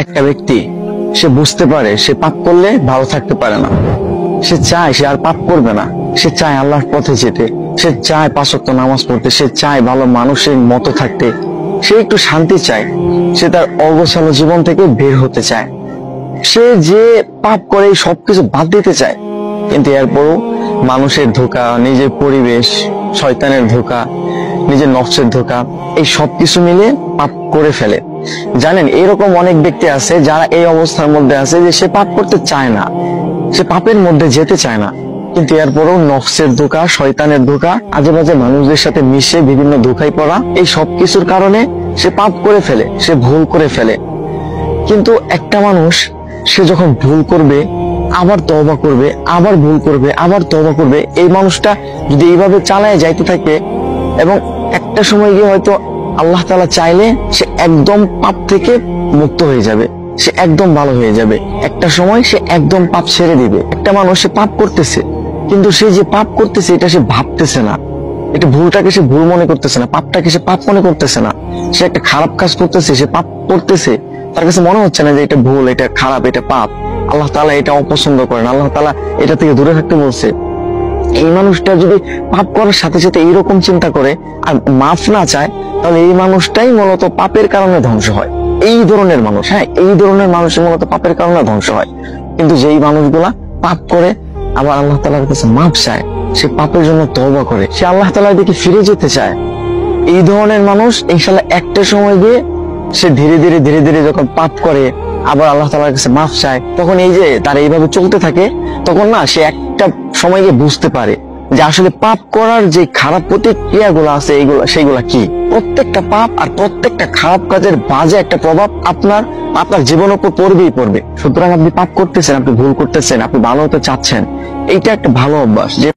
একটা ব্যক্তি সে বুঝতে পারে সে পাপ করলে ভালো থাকতে পারে না, সে চায় সে আর পাপ করবে না, সে চায় আল্লাহর পথে যেতে, সে চায় 5 ওয়াক্ত নামাজ পড়তে, সে চায় ভালো মানুষের মতো থাকতে, সে একটু শান্তি চায়, সে তার অগোছালো জীবন থেকে বের হতে চায়, সে যে পাপ করে সবকিছু বাদ দিতে চায়। কিন্তু এরপরও মানুষের ধোঁকা, নিজের পরিবেশ, শয়তানের ধোঁকা, নিজের নফসের ধোঁকা, এই সবকিছু মিলে পাপ করে ফেলে। জানেন, এরকম অনেক ব্যক্তি আছে যারা এই অবস্থার মধ্যে আছে যে সে পাপ করতে চায় না, সে পাপের মধ্যে যেতে চায় না, কিন্তু এরপরও নফসের ধোঁকা, শয়তানের ধোঁকা, আজে বাজে মানুষদের সাথে মিশে বিভিন্ন ধোঁকায় পড়া, এই সবকিছুর কারণে সে পাপ করে ফেলে, সে ভুল করে ফেলে। কিন্তু একটা মানুষ সে যখন ভুল করবে আবার তওবা করবে, আবার ভুল করবে, আবার তওবা করবে, এই মানুষটা যদি এইভাবে চালায় যাইতে থাকে এবং একটা সময় গিয়ে হয়তো আল্লাহ তাআলা চাইলে সে একদম পাপ থেকে মুক্ত হয়ে যাবে, সে একদম ভালো হয়ে যাবে। একটা সময় সে একদম পাপ ছেড়ে দিবে। একটা মানুষ সে পাপ করতেছে, কিন্তু সে যে পাপ করতেছে এটা সে ভাবতেছে না, এটা ভুলটাকে সে ভুল মনে করতেছে না, পাপটাকে সে পাপ মনে করতেছে না। সে একটা খারাপ কাজ করতেছে, সে পাপ করতেছে, তার কাছে মনে হচ্ছে না যে এটা ভুল, এটা খারাপ, এটা পাপ, আল্লাহ তাআলা এটা অপছন্দ করেন, আল্লাহ তাআলা এটা থেকে দূরে থাকতে বলছে। এই মানুষটা যদি পাপ করার সাথে সাথে এইরকম চিন্তা করে আর মাফ না চায়, তাহলে এই মানুষটাই মূলত পাপের কারণে ধ্বংস হয়। এই ধরনের মানুষ, হ্যাঁ, এই ধরনের মানুষের মূলত পাপের কারণে ধ্বংস হয়। কিন্তু যেই মানুষগুলা পাপ করে আবার আল্লাহ তাআলার কাছে মাফ চায়, সে পাপের জন্য তওবা করে, সে আল্লাহ তাআলার দিকে ফিরে যেতে চায়, এই ধরনের মানুষ ইনশাআল্লাহ একটা সময় গিয়ে সে ধীরে ধীরে ধীরে ধীরে যখন পাপ করে আবার আল্লাহ তাআলার কাছে মাফ চায়, তখন এই যে তার এইভাবে চলতে থাকে, তখন না সে একটা সময় গিয়ে বুঝতে পারে যে আসলে পাপ করার যে খারাপ প্রতিক্রিয়াগুলো আছে সেইগুলা কি। প্রত্যেকটা পাপ আর প্রত্যেকটা খারাপ কাজের বাজে একটা প্রভাব আপনার জীবনের উপর পড়বেই পড়বে। সুতরাং আপনি পাপ করতেছেন, আপনি ভুল করতেছেন, আপনি ভালো হতে চাচ্ছেন, এইটা একটা ভালো অভ্যাস যে